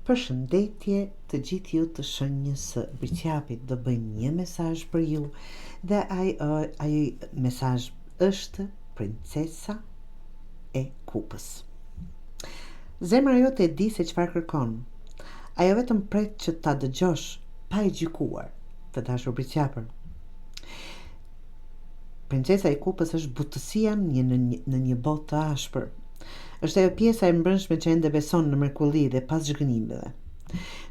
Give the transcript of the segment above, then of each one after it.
Përshëndetje të gjithë ju të shenjës së Briqapit, do bëjmë një mesazh për ju dhe ai mesazh është Princesa e Kupës. Zemra jote e di se çfarë kërkon. Ajo vetëm pret që ta dëgjosh pa e gjykuar, të dashur Briqapër. Princesa e Kupës është butësia në një botë të ashpër. Është ajo pjesa e mbrëmshme që ende beson në mrekulli dhe pas zhgënjimeve.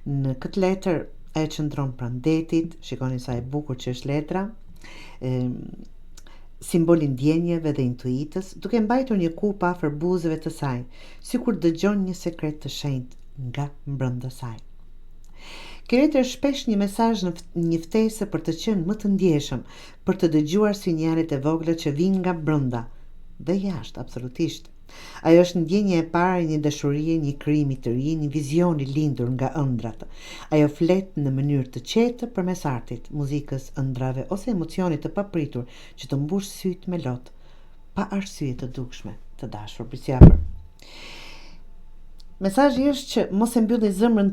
Në këtë letër ajo qëndron pranë detit, shikoni sa e bukur që është letra, simboli ndjenjeve dhe intuitës, duke mbajtur një kupë afër buzëve të saj, sikur dëgjon një sekret të shenjtë nga brenda saj. Kjo letër është shpesh një mesazh një ftesë për të qenë më të ndjeshëm, për të dëgjuar sinjalet e vogla që vijnë nga brenda dhe jashtë, absolutisht. Ajo është ndjenja e parë e një dashurie, një krijimi të ri, një vizion i lindur nga ëndrat. Ajo flet në mënyrë të qetë përmes artit, muzikës, ëndrave ose emocionit të papritur që të mbush syt me lot, pa arsye të dukshme, të dashur Briqapër. Mesazhi është që mos e mbylli zemrën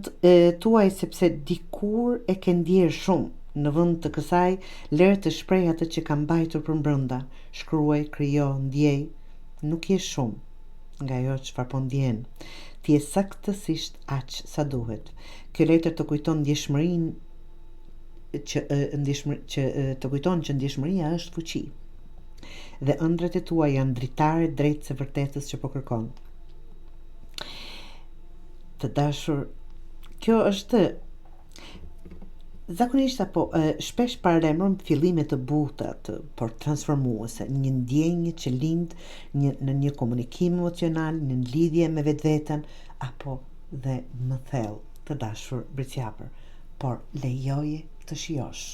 tuaj sepse dikur e ke ndier shumë. Në vend të kësaj, lër të shpreh atë që ka mbajtur përbrenda. Shkruaj, krijo, ndjej. Nuk je shumë nga ajo çfarë po ndjen. Ti je saktësisht aq sa duhet. Kjo letër të kujton ndjeshmërinë që të kujton që ndjeshmëria është fuqi. Dhe ëndrat e tua janë dritare drejt së vërtetës që po kërkon. Të dashur, kjo është zakonisht shpesh paralajmëron fillime të buta, por transformuese, një ndjenjë që lind në një komunikim emocional, në lidhje me vetveten apo dhe më thellë, të dashur Briqapër, por lejoje të shijosh.